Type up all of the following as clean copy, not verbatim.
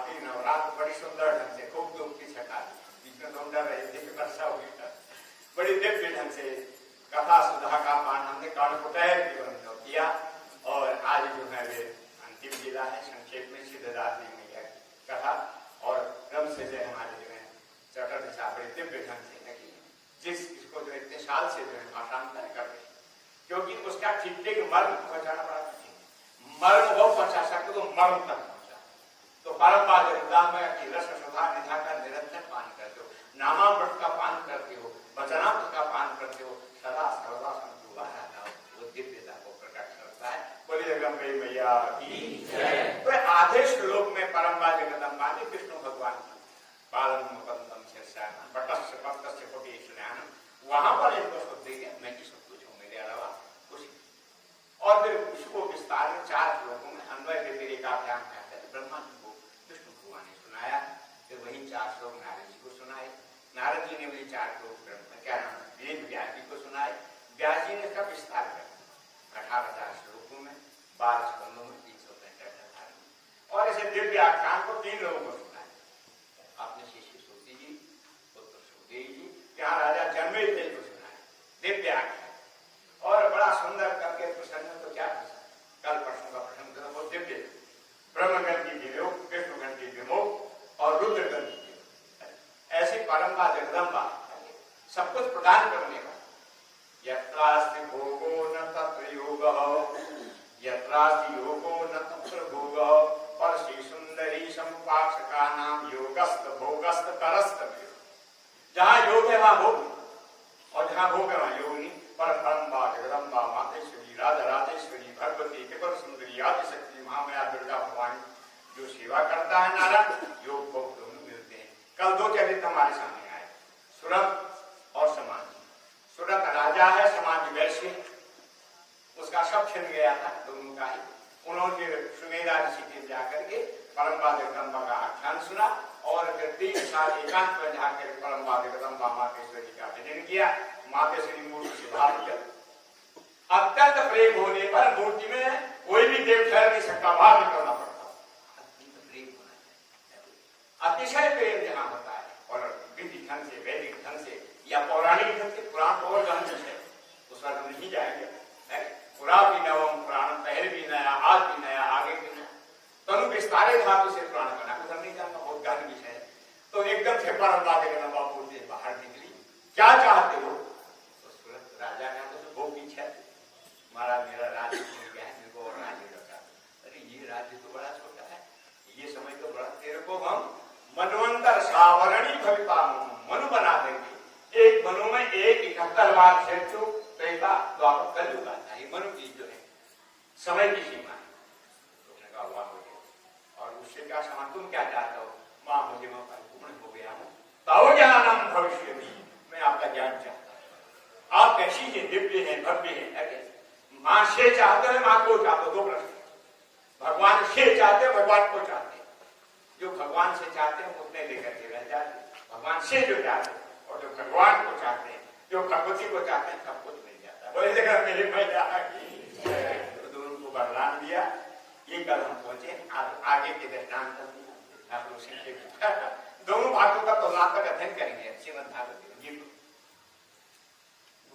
आरती नवरात्र बड़ी सुंदर ढंग से, खूब धूप की छटा, बीच में तुम डर रहे थे कि वर्षा होगी, बड़ी दिव्य ढंग से कथा सुधा का पाठ हमने कालकुटैर की किया। और आज जो है वे अंतिम लीला है, संक्षेप में सिद्धदात्री मैया की कथा और क्रम से जो हमारे जो है चटर दिशा बड़े दिव्य ढंग से लगी, जिस इसको जो इतने साल से जो है भाषांतर कर रहे, क्योंकि उसका ठीक मर्म पहुंचाना बड़ा कठिन, मर्म वो पहुंचा सकते तो मर्म तक पहुंचा। तो परम की रस सुधा निधा का निरंतर पान करते हो, नामामृत का पान करते हो, वचनामृत का पान करते हो, सदा सर्वदा संतुला रहता हो, वो दिव्यता को प्रकट करता है। बोलिए जगदम्बे मैया की जय। तो आधे श्लोक में परम जगदम्बा ने विष्णु भगवान की पालन मुकंदम शीर्षान बटस्य पत्तस्य कोटेश्वरान, वहां पर एक शब्द दिया, मैं ही सब कुछ हूं, मेरे अलावा कुछ। और फिर उसको विस्तार में 4 श्लोकों में अन्वय व्यतिरेक का ध्यान करते हैं। ब्रह्मा जी को विष्णु भगवान ने सुनाया, फिर वही 4 श्लोक नारद जी को सुनाए, नारद जी ने वही 4 श्लोक क्या नाम वेद व्यास जी को सुनाए, व्यास जी ने इसका विस्तार कर 18,000 श्लोकों में 12 स्कंदों में 365 अध्याय में। और ऐसे दिव्य आख्यान को 3 लोगों को सुनाए, आपने शिष्य सूति जी, पुत्र सुखदेव जी, यहाँ राजा जन्मेजय को सुनाए दिव्य आख्यान। और बड़ा सुंदर करके प्रसंग तो क्या प्रसंग, कल परसों का प्रसंग था, वो दिव्य ब्रह्मगण की वियोग, विष्णुगण की विमोह और रुद्रगण की वियोग, ऐसी परम्परा जगदम्बा सब कुछ प्रदान करने का। यत्रास्ति भोगो न तत्र योगः, यत्रास्ति योगो न तत्र भोगः, पर श्री सुंदरी समुपासका नाम योगस्त भोगस्त करस्त। जहाँ योग है वहाँ भोग, और जहाँ भोग है वहाँ योग नहीं। पर परम्बा जगदम्बा मातेश्वरी राधा राजेश्वरी भगवती त्रिपुर सुंदरी आदिशक्ति महामाया दुर्गा भवानी जो सेवा करता है नारायण, योग भोग दोनों मिलते हैं। कल 2 चरित्र हमारे सामने आए, सुरत और समाधि। सुरत राजा है, समाधि वैश्य, उसका सब छिन गया था दोनों का ही। उन्होंने सुमेधा ऋषि के जाकर के परम्बा जगदम्बा का आख्यान सुना और फिर 3 साल एकांत में जाकर परम्बा जगदम्बा मातेश्वरी का भजन किया। मातेश्वरी मूर्ति से भाव किया, अत्यंत प्रेम होने पर मूर्ति में कोई भी देव ठहर नहीं सकता, भाव करना पड़ता। अत्यंत प्रेम होना चाहिए, अतिशय प्रेम जहाँ होता है, और विधि ढंग से, वैदिक ढंग से या पौराणिक ढंग से, पुराण और ढंग से उस पर हम नहीं जाएंगे। पुरा भी नवम पुराण, पहले भी नया, आज भी नया, आगे भी नया, तनु विस्तारे धातु से पुराण बना, कुछ हम नहीं जानता, बहुत गहन विषय है। तो एकदम से परम्बा जगदम्बा मूर्ति बाहर निकली, क्या चाहते हो? तो सूरत राजा ने तो भोग की इच्छा, महाराज मेरा राज्य छूट गया है, मेरे को और राज्य लगा। अरे ये राज्य तो बड़ा छोटा है, ये समय तो बड़ा, तेरे को हम मनवंतर सावरणी भविता मनु बना देंगे। एक मनु में 71 बार शेषु त्रेता द्वापर कलयुग आता है। मनु की जो है समय की सीमा है, तुमने कहा वाह हो गया। और उससे क्या समान, तुम क्या चाहते हो? माँ मुझे मैं परिपूर्ण हो गया हूँ, तव ज्ञानम भविष्य में, मैं आपका ज्ञान चाहता हूँ। आप कैसी है, दिव्य है, भव्य है। माँ से चाहते हैं, माँ को चाहते हो, 2 प्रश्न। भगवान से चाहते हैं, भगवान को चाहते हैं। जो भगवान से चाहते हैं उतने लेकर के रह जाते हैं, भगवान से जो चाहते हैं, और जो भगवान को चाहते हैं, जो भगवती को चाहते हैं, सब कुछ मिल जाता है। बोले जगह मेरे मैया की तो दोनों को वरदान दिया। ये कल हम पहुंचे, आगे के दृष्टांत दोनों भागों का तुलनात्मक अध्ययन करेंगे श्रीमद् भागवत जी।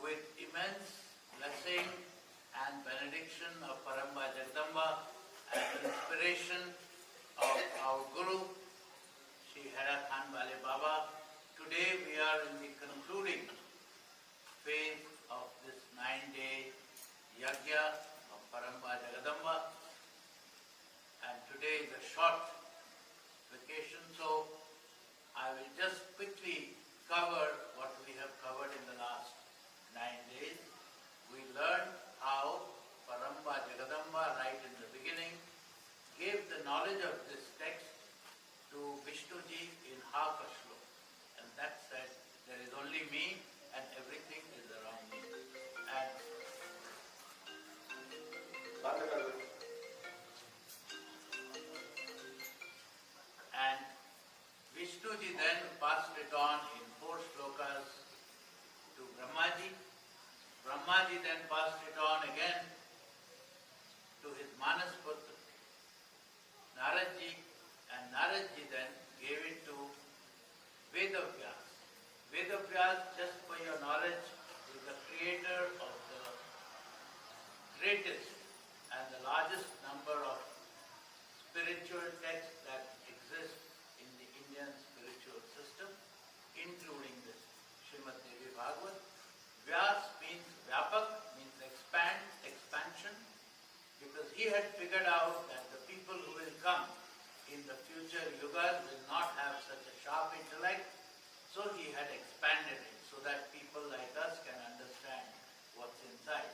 With immense blessing and benediction of Paramba Jagdamba and inspiration of our Guru, Shri Hera Khan Wale Baba, today we are in the concluding phase of this 9-day yajna of Paramba Jagadamba, and today is a short vacation, so I will just quickly cover what we have covered in the last 9 days. We learned how Paramba Jagadamba, right in the beginning, gave the knowledge of this text to Vishnuji in half a shlok, and that said, there is only me and everything is around me. And Vishnuji then passed it on in 4 shlokas to Brahmaji. Brahmaji then passed it on again to his Manas Putra, Naradji, and Naradji then gave it to Vedavyas. Vedavyas, just for your knowledge, is the creator of the greatest and the largest number of spiritual texts that exist in the Indian spiritual system, including this Srimad Devi Bhagavad. Vyas means Vyapak, means expand, expansion, because he had figured out that the people who will come in the future yugas will not have such a sharp intellect, so he had expanded it so that people like us can understand what's inside.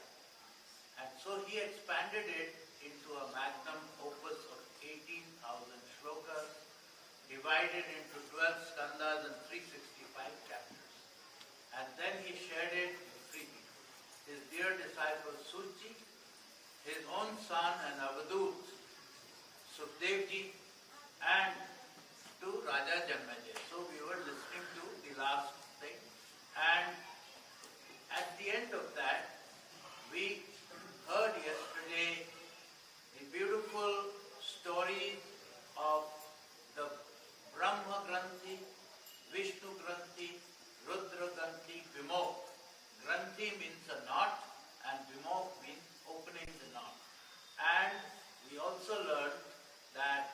And so he expanded it into a magnum opus of 18,000 shlokas, divided into 12 skandhas and 365 chapters. And then he shared it with three people. His dear disciple Suji, his own son and Avadut, Sukhdevji, and to Raja Janmejay. So we were listening to the last thing. And at the end of that, we heard yesterday the beautiful stories of the Brahma Granthi, Vishnu Granthi, Rudra Granthi, Vimokh. Granthi means a knot and Vimokh means opening the knot. And we also learned that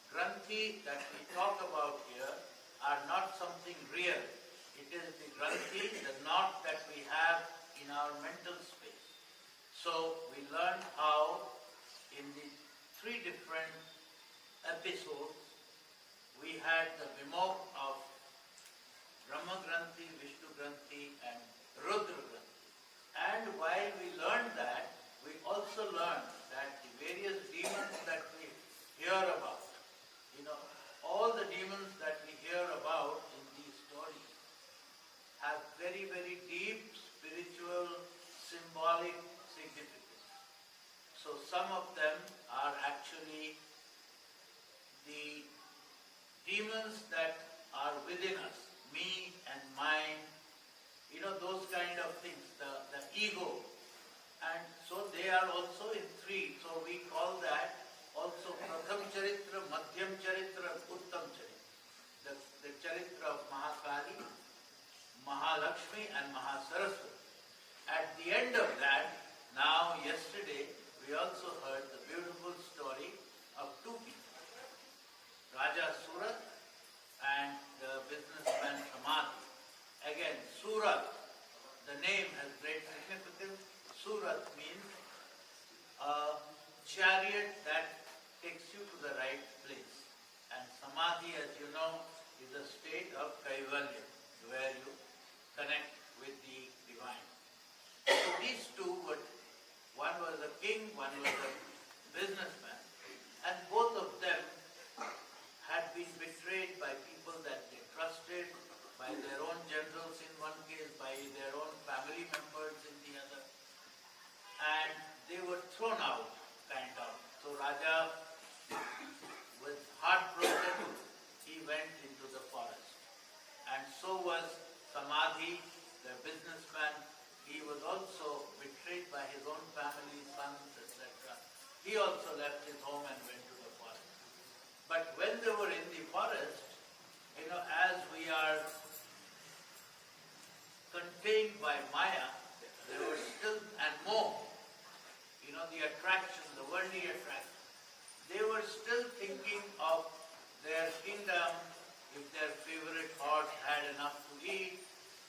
Granthi that we talk about here are not something real. It is the Granthi, the knot that we have in our mental space. So we learned how in the three different episodes we had the Vimokh of Brahma Granthi, Vishnu Granthi and Rudra Granthi. And while we learned that, we also learned that the various demons that we hear about, all the demons that we hear about in these stories have very, very deep spiritual, symbolic significance. So some of them are actually the demons that are within us, me and mine, those kind of things, the ego. And so they are also in three. So we call that also Pratham Charitra, Madhyam Charitra, Uttam Charitra. The Charitra of Mahakali, Mahalakshmi and Mahasaraswati. At the end of that, now yesterday, we also heard the beautiful story of two people, Raja Surat and the businessman Samadhi. Again, Surat, the name has great significance. Surat means a chariot that takes you to the right place. And Samadhi, as you know, is a state of Kaivalya, where you connect with the divine. So these two were, one was a king, one was a businessman, and both of them had been betrayed by people that they trusted, by their own generals in one case, by their own family members in the other. And they were thrown out, kind of. So Raja was heartbroken, he went into the forest. And so was Samadhi, the businessman. He was also betrayed by his own family, sons, etc. He also left his home and went to the forest. But when they were in the forest, as we are contained by Maya, there were still, and more, the attraction, the worldly attraction. They were still thinking of their kingdom, if their favorite horse had enough to eat,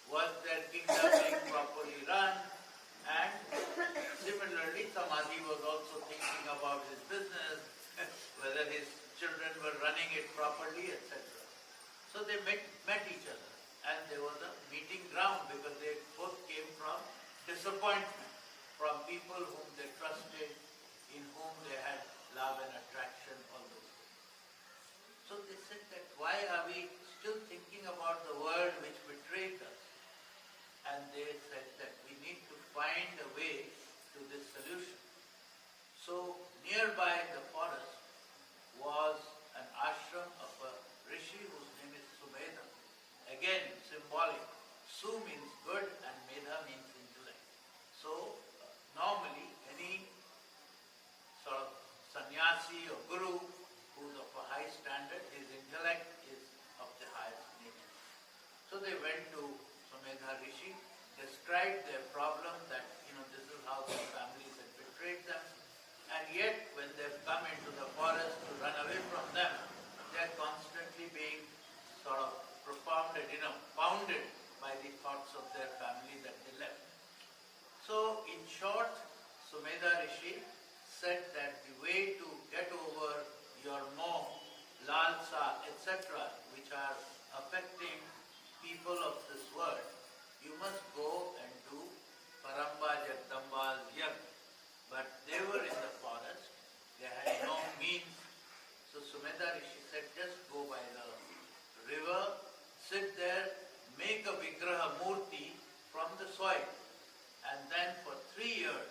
was their kingdom being properly run, and similarly Samadhi was also thinking about his business, whether his children were running it properly, etc. So they met each other, and there was a meeting ground because they both came from disappointment, from people whom they trusted, in whom they had love and attraction, all those things. So they said that why are we still thinking about the world which betrayed us? And they said that we need to find a way to this solution. So nearby the forest was an ashram of a rishi whose name is Sumedha. Again, symbolic. Su means good and Medha means intellect. So normally any sort of sannyasi or guru who's of a high standard they went to Sumedha Rishi, described their problem that, this is how their families had betrayed them. And yet, when they've come into the forest to run away from them, they're constantly being sort of pounded by the thoughts of their family that they left. So, in short, Sumedha Rishi said that the way to get over your moh, lalsa, etc., which are affecting people of this world, you must go and do Paramba Jagdamba's yagna. But they were in the forest, they had no means. So Sumedha Rishi said, just go by the river, sit there, make a Vigraha Murti from the soil, and then for 3 years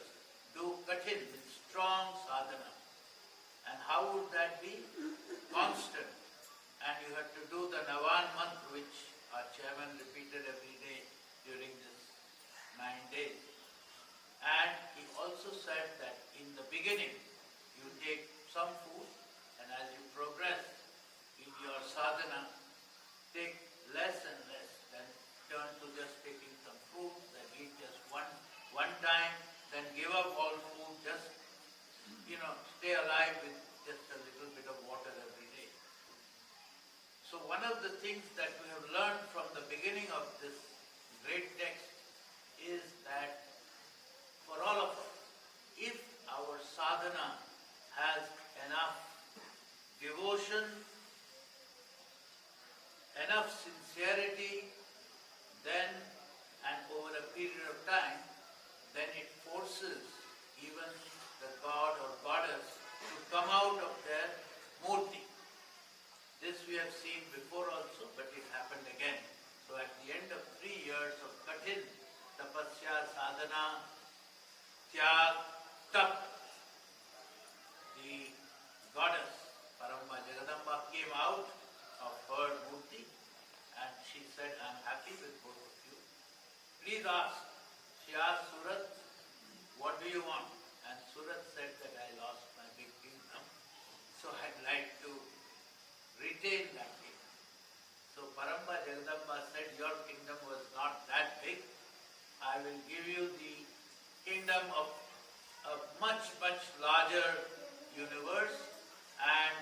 do Kathin with strong sadhana. And how would that be? Constant. And you have to do the Navan Mantra, which our chairman repeated every day during this 9 days. And he also said that in the beginning, you take some food, and as you progress in your sadhana, take less and less, then turn to just taking some food, then eat just one time, then give up all food, just, stay alive with just a little bit of water every day. So one of the things that we have learned from the beginning of this great text is that for all of us, if our sadhana has enough devotion, enough sincerity, then, and over a period of time, then it forces even the god or goddess to come out of their murti. This we have seen before also, but it happened again. So at the end of 3 years of Kathin, tapasya, sadhana, tyag, tap, the goddess Paramba Jagadamba came out of her murti and she said, I'm happy with both of you. Please ask. She asked Surat, what do you want? And Surat said that I lost my big kingdom, so I'd like to retain that kingdom. So Paramba Jagadamba said, your kingdom was not that big. I will give you the kingdom of a much, much larger universe, and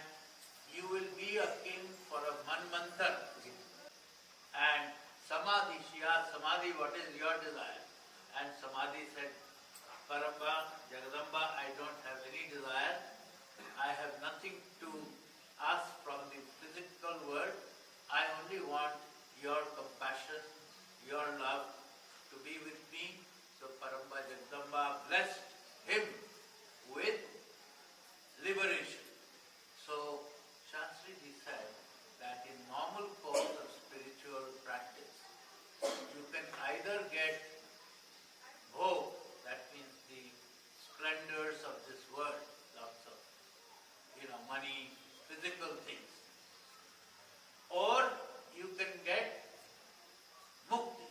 you will be a king for a manmantar. And Samadhi, she asked Samadhi, what is your desire? And Samadhi said, Paramba, Jagadamba, I don't have any desire. I have nothing to ask from the physical world. I only want your compassion, your love to be with me. So Paramba Jagadamba blessed him with liberation. So Shastriji said that in normal course of spiritual practice, you can either get bhog, that means the splendors of this world, lots of money, physical things, or you can get mukti.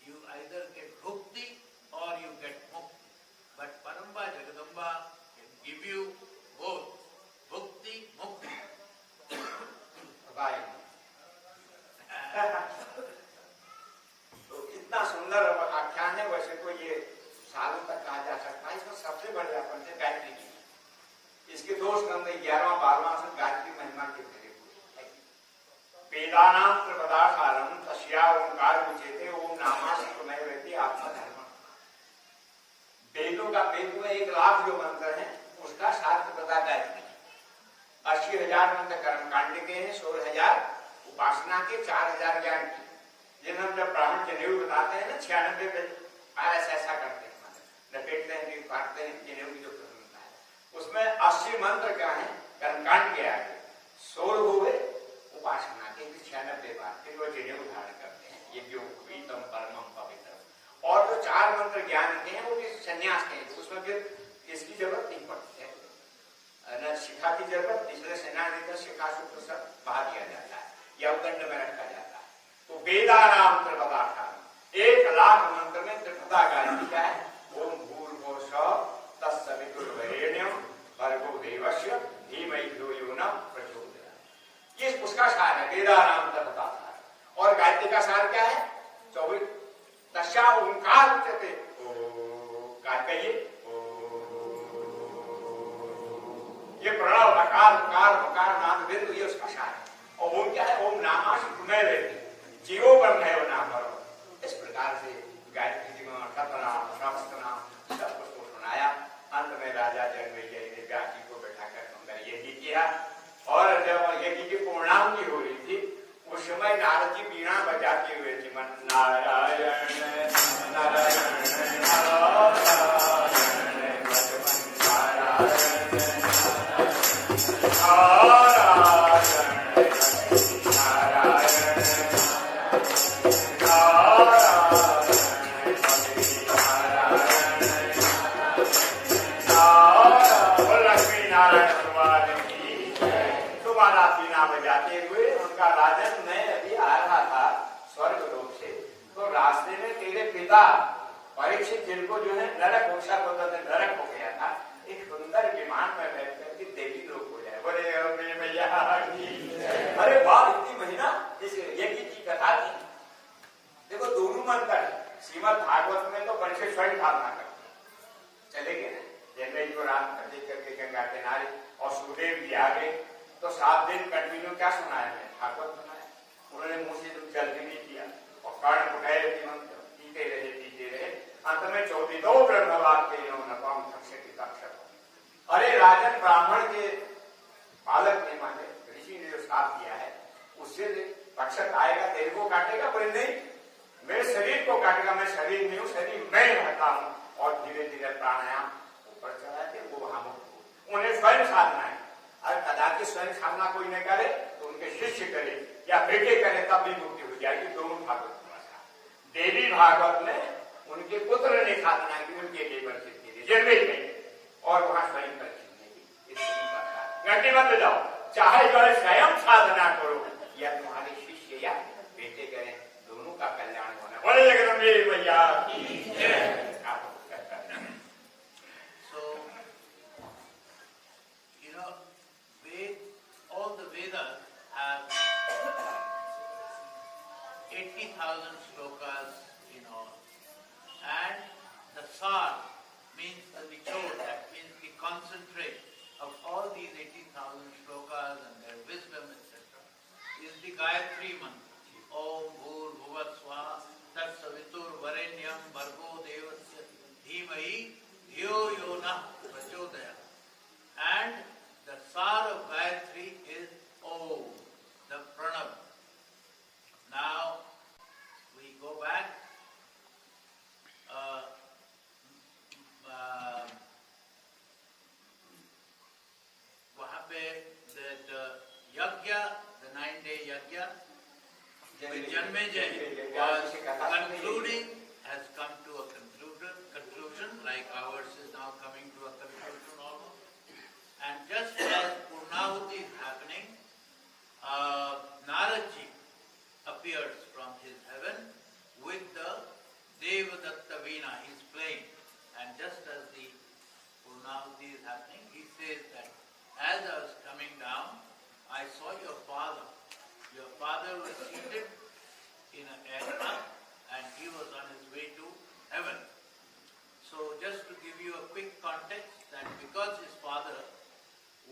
You either get bhukti or you get mukti. But Paramba Jagadamba can give you both, bhukti, mukti. भाई तो इतना सुंदर आख्यान है। वैसे तो ये सालों तक कहा जा सकता है। इसमें सबसे बढ़िया पंथ है गायत्री की। इसके 2 स्कंद 11वां 12वां से गायत्री महिमा के घिरे हुए। वेदानां प्रपदासारं तस्या ओंकार उच्यते ओम नामासि त्वमेवेति आत्मधर्म। वेदों में 1 लाख जो मंत्र है उसका 7 प्रदा गायत्री, 80,000 मंत्र कर्मकांड के हैं, 16,000 उपासना के, 4,000 ज्ञान की। जिन हम जब ब्राह्मण जनेऊ बताते हैं ना 96 पे ऐसा करते हैं, लपेटते हैं, काटते हैं, जनेऊ की जो प्रसन्नता है उसमें 80 मंत्र क्या है कर्मकांड के आगे, 16 हुए उपासना के, 96 बार फिर वो जनेऊ धारण करते हैं। ये जो प्रीतम परमम पवित्रम। और जो 4 मंत्र ज्ञान के हैं वो भी संन्यास के हैं, उसमें फिर इसकी जरूरत नहीं पड़ती है, न शिखा की जरूरत, इसलिए सेनानी शिखा सूत्र सब बहा दिया जाता है या उदंड में रखा जाता है। तो वेदानाम त्रिपदाठान, 1 लाख मंत्र में त्रिपदा गायत्री का है। ओम भूर्भुवः स्वः तत्सवितुर्वरेण्यं भर्गो देवस्य धीमहि धियो यो नः प्रचोदयात्। ये उसका सार है, वेदानाम त्रिपदाठान। और गायत्री का सार क्या है? 24 तस्या ओंकार उच्यते, कहिए ये प्रणव अकार उकार मकार नाद बिंदु ये उसका सार है। और ओम क्या है? ओम नामाशु पुनः रहती जीवो ब्रह्म है वो नाम करो। इस प्रकार से गायत्री जी में सतनाम सहस्त्रनाम सब कुछ को सुनाया। अंत में राजा जनमेजय ने व्यास जी को बैठाकर सुंदर यज्ञ किया। और जब यज्ञ की पूर्णाहुति हो रही थी उस समय नारद जी बीणा बजाते हुए थे, मन नारायण नारायण बजाते हुए उनका राजन मैं अभी आ रहा था स्वर्ग लोक से, तो रास्ते में तेरे पिता परीक्षित जिनको जो है नरक होशा को नरक हो गया था, एक सुंदर विमान में बैठ करके देवी लोग हो जाए। बोले भैया अरे वाह, इतनी महीना इस यज्ञ की कथा थी। देखो दोनों मंत्र श्रीमद भागवत में तो परीक्षित स्वयं साधना करते चले गए, जैसे जो राम देख करके गंगा किनारे और सुखदेव जी आ गए तो 7 दिन कंटिन्यू क्या सुनाया है? भागवत सुनाया। उन्होंने मुंह से जल भी नहीं किया और कर्ण उठाए मंत्र पीते रहे। अंत में 14 ब्रह्म वाक्य नपाम तक्षक तक्षक। अरे राजन ब्राह्मण के बालक ने माने ऋषि ने जो साथ किया है उससे तक्षक आएगा तेरे को काटेगा? बोले नहीं, मेरे शरीर को काटेगा। मैं शरीर नहीं हूँ, शरीर मैं रहता हूँ। और धीरे धीरे प्राणायाम ऊपर चढ़ा के वो वहां उन्हें स्वयं साधना है। अगर कदाचित स्वयं साधना कोई न करे तो उनके शिष्य करे या बेटे करे तब भी मुक्ति हो जाएगी। दोनों भागवत में देवी भागवत में उनके पुत्र ने साधना की, उनके लिए परिचित की जन्मे में, और वहां स्वयं परिचित नहीं की। घंटी बंद जाओ, चाहे जो है स्वयं साधना करो या तुम्हारे शिष्य या बेटे करें, दोनों का कल्याण होना। बोले जगदम्बे भैया की जय। All the Vedas have 80,000 slokas in all, and the sar means the nichod, that means the concentrate of all these 80,000 slokas and their wisdom, etc., is the Gayatri mantra. Om Bhur Bhuvat Swaha Tat Savitur Varenyam Bhargo Devasya Dhimahi Dhyo Yo Nah Prachodaya. And the sar of Gayatri is Om, the Pranav. Now we go back. वहाँ पे the yajna, the 9-day yajna, with Janmejay was concluding, has come to a conclusion, like ours is now coming to a conclusion almost. And just as Purnahuti is happening, Naradji appears from his heaven with the Devadatta Veena. He's playing. And just as the Purnahuti is happening, he says that as I was coming down, I saw your father. Your father was seated in an aircraft and he was on his way to heaven. So just to give you a quick context, that because his father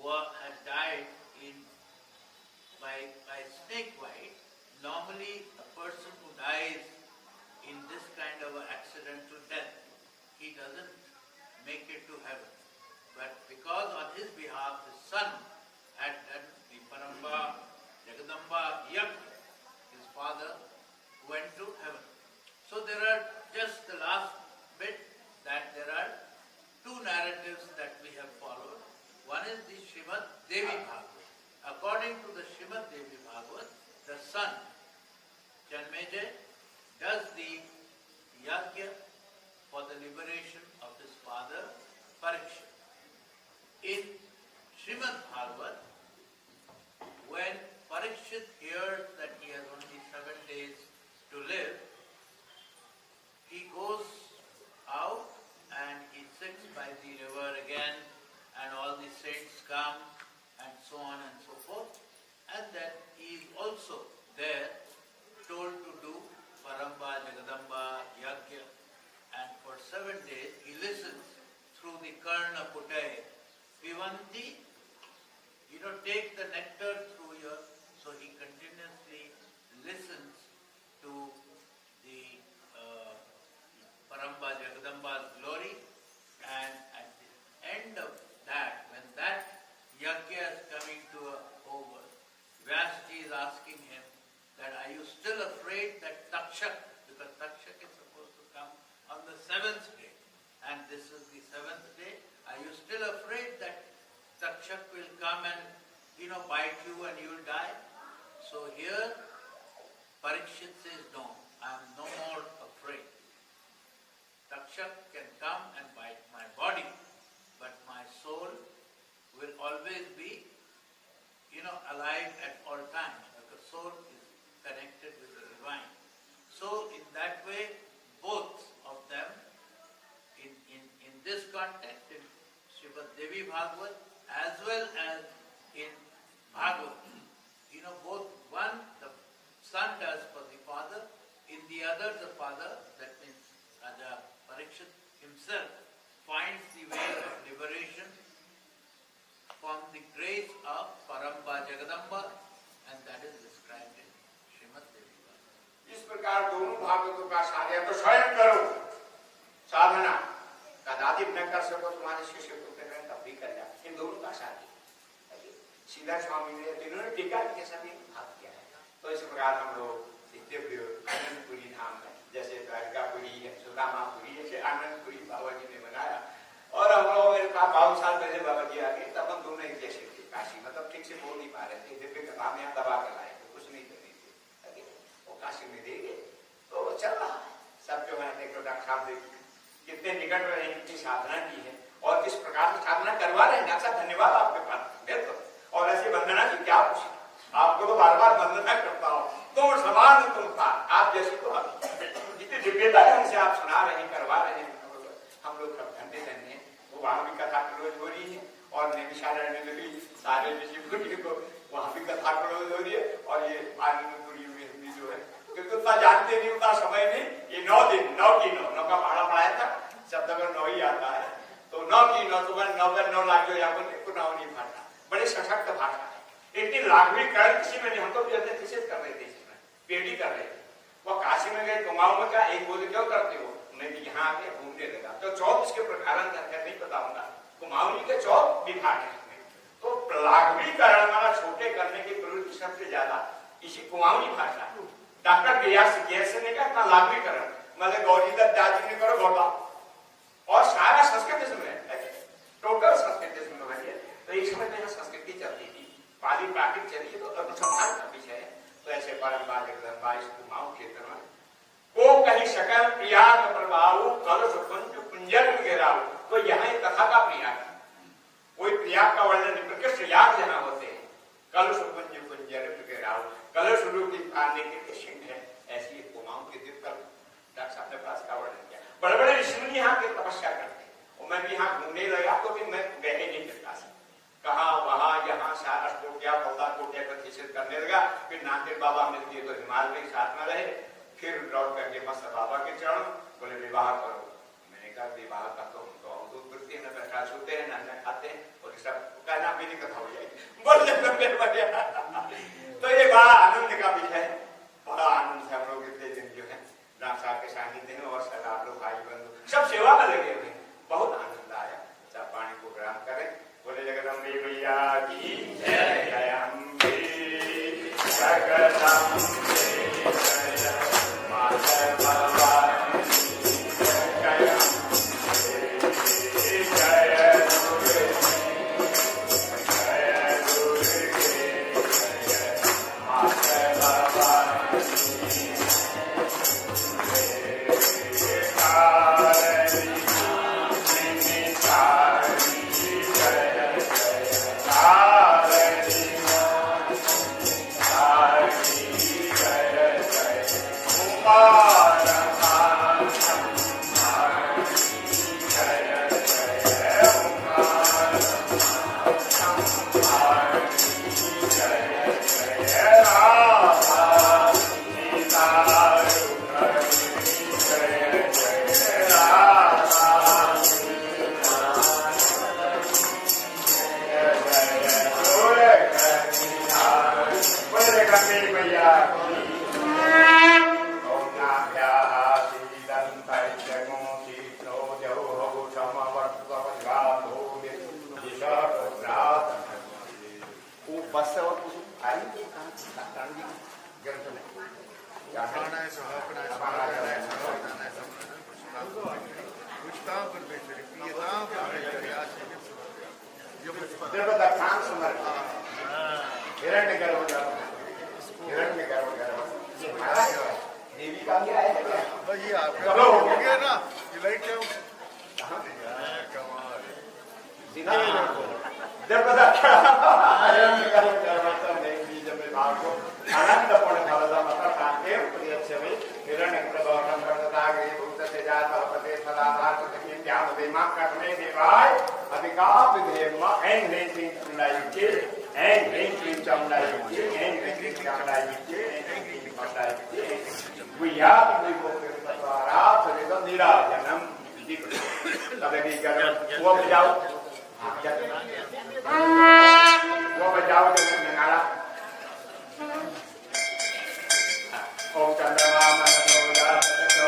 had died by snake bite, normally a person who dies in this kind of an accidental death, he doesn't make it to heaven. But because on his behalf his son had done the Paramba Jagadamba Yajna, his father went to heaven. So there are just the last bit, that there are 2 narratives that we have followed. One is the Srimad Devi Bhagavad. According to the Srimad Devi Bhagavad, the son, Janmejay, does the yajna for the liberation of his father, Parikshit. In Srimad Bhagavad, when Parikshit hears that he has only 7 days to live, he goes out and he sits by the river again, and all the saints come and so on and so forth. And then he is also there told yajna, and for 7 days he listens through the karna putaye. Pivanti, take the nectar through your, so he continuously listens to the Paramba Jagadamba's glory, and at the end of that, when that yajna is coming to over, Vyasji is asking him that are you still afraid that Takshak, because Takshak is supposed to come on the 7th day, and this is the 7th day, are you still afraid that Takshak will come and bite you and you will die? So here Parikshit says, no, I am no more afraid. Takshak can come and bite my body, but my soul will always be alive at all times, because soul is connected with the divine. So in that way, both of them, in this context, in Srimad Devi Bhagavad, as well as in Bhagavad, both one, the son does for the father, in the other, the father, that means Raja Parikshit himself, finds the way of liberation from the grace of Paramba Jagadamba, and that is described in Srimad Devi Bhagavad. इस प्रकार दोनों भागवतों का साधन तो स्वयं करो साधना, कदाचित न कर सको तुम्हारे शिष्य पुत्र करें तब भी कर जा, इन दोनों का साधन। सीधा स्वामी ने तीनों टीका के सभी भाग किया है। तो इस प्रकार हम लोग दिव्य आनंदपुरी धाम है, जैसे द्वारकापुरी है, सुदामापुरी, ऐसे आनंदपुरी बाबा जी ने बनाया। और हम लोग मेरे पास 5 साल पहले बाबा जी आ गए, तब हम दोनों एक जैसे थे। काशी मतलब ठीक से बोल नहीं पा रहे थे, दिव्य कथा में दबा के लाए थे, कुछ नहीं कर रहे थे। वो काशी में दे गए तो चल रहा है सब। जो है देखो डॉक्टर साहब कितने निकट रहे, कितनी साधना की है और किस प्रकार की साधना करवा रहे हैं। डॉक्टर साहब धन्यवाद आपके पास, बिल्कुल। और ऐसी वंदना की क्या पूछे, आपको तो बार बार वंदना करता हूँ। तुम समान तुम था, आप जैसी तो आप जितनी दिव्यता है उनसे आप सुना रहे हैं, करवा रहे हैं। हम लोग सब धन्य धन्य हैं। वो वहाँ भी कथा क्लोज हो रही है और नैमिषारण्य में भी सारे ऋषि को वहाँ भी कथा क्लोज हो रही है। और ये आनंदपुरी में भी जो है, क्योंकि उतना जानते नहीं, उतना समय नहीं। ये 9 दिन 9 की 9 का पहाड़ा पढ़ाया था, शब्द अगर 9 ही आता है तो 9 की 9 तो 9 लाख जो यहाँ पर पुनाव नहीं भाषा, बड़ी सशक्त भाषा है। इतनी लाघवीकरण किसी में नहीं। हम तो थीसिस कर रहे थे, इसमें पीएचडी कर रहे थे। वो काशी में गए, कुमाऊं में क्या एक बोले क्यों करते हो, मैं भी यहाँ आके घूमने लगा। तो 14 इसके प्रकारण नहीं बताऊंगा, कुमाऊनी के 14 विभाग है इसमें। तो लाघवीकरण वाला छोटे करने की प्रवृत्ति सबसे ज्यादा इसी कुमाऊनी भाषा। डॉक्टर व्यास ने कहा इतना लाघवीकरण, मतलब गौरीदत्त जी ने करो गौड़ा, और सारा संस्कृत में टोटल संस्कृत में है। तो एक समय में संस्कृति चलती थी, पाली प्राकृत चली, तो अनुसंधान का विषय है। तो ऐसे परम्परा जगदम्बा इस कुमाऊं क्षेत्र में को कहीं सकल प्रियाग प्रभाव कल सुकुंज कुंजर घेराव। तो यहाँ एक कथा का प्रयाग, कोई प्रयाग का वर्णन प्रकृष्ट याग जहाँ होते हैं, कल सुकुंज कुंजर घेराव, कल शुरू की पाने के सिंह है। ऐसी कुमाऊं के दिन कल डॉक्टर साहब ने पास का वर्णन किया। बड़े बड़े ऋषि यहाँ की तपस्या करते हैं। और मैं भी यहाँ घूमने लगा तो भी मैं गए नहीं करता, कहा वहां यहाँ सारा कोटिया पौधा कोटिया का थीसिस करने लगा। फिर नांदेड़ बाबा मिल दिए तो हिमालय में साथ में रहे। फिर लौट करके मस्त बाबा के चरण बोले विवाह करो। मैंने कहा विवाह का तो हम दूध पीते हैं, न बैठा सोते हैं, न खाते हैं, और सब कहना मेरी कथा हो जाएगी बोल। तो ये बड़ा आनंद का विषय है, बड़ा आनंद से हम लोग इतने दिन जो है राम साहब के सानिध्य में, और सदा आप लोग भाई बंधु सब सेवा में लगे हुए, बहुत आनंद आया। सब पानी को ग्रहण करें, बोले जगदम्बे मैया की जय, जय अम्बे जगदम्बे जय, माता भवानी जय अम्बे जय दुर्गे जय दुर्गे जय, माता भवानी Para मैया की ओम नाभ्याः सीदन्तैत्यगो शीघ्रो जौः समवर्तवद्गातो विशुद्धोग्रात्। वो बस से और कुछ आई ग्रंथ में दक्षांत समर्थ हिरण्यगर्भ देवी का भी आया क्या? ये आप चलो हो गया ना, ये लाइट क्या वो बजाओ जो नगाड़ा ओम चंद्रमा मनसो जातको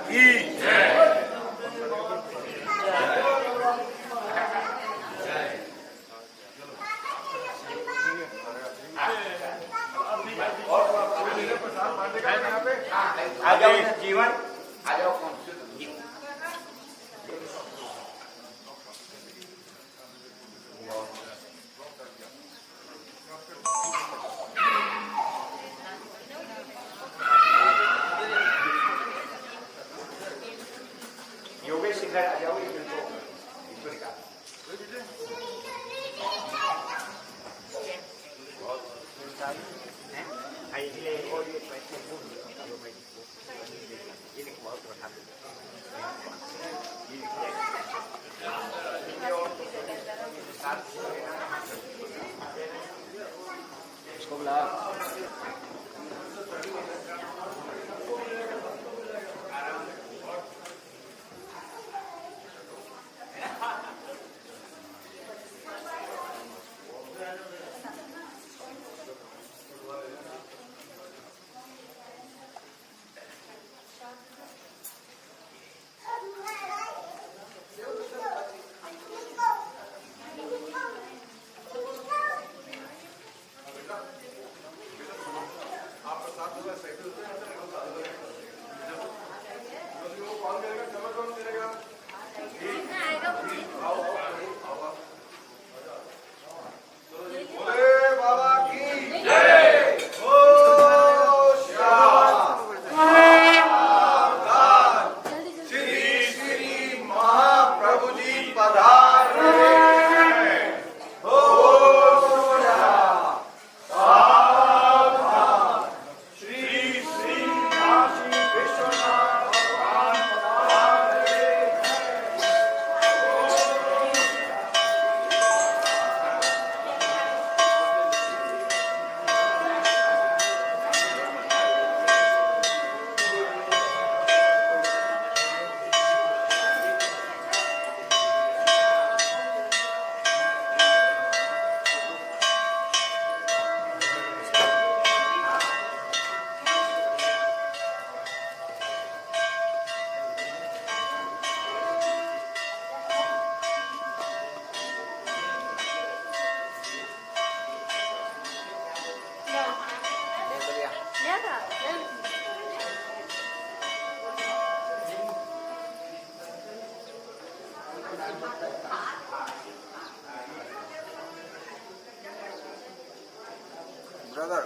की आ जाओ जीवन, आ जाओ कौन योगेश इधर आ जाओ, ईश्वर का इसको बुला ब्रदर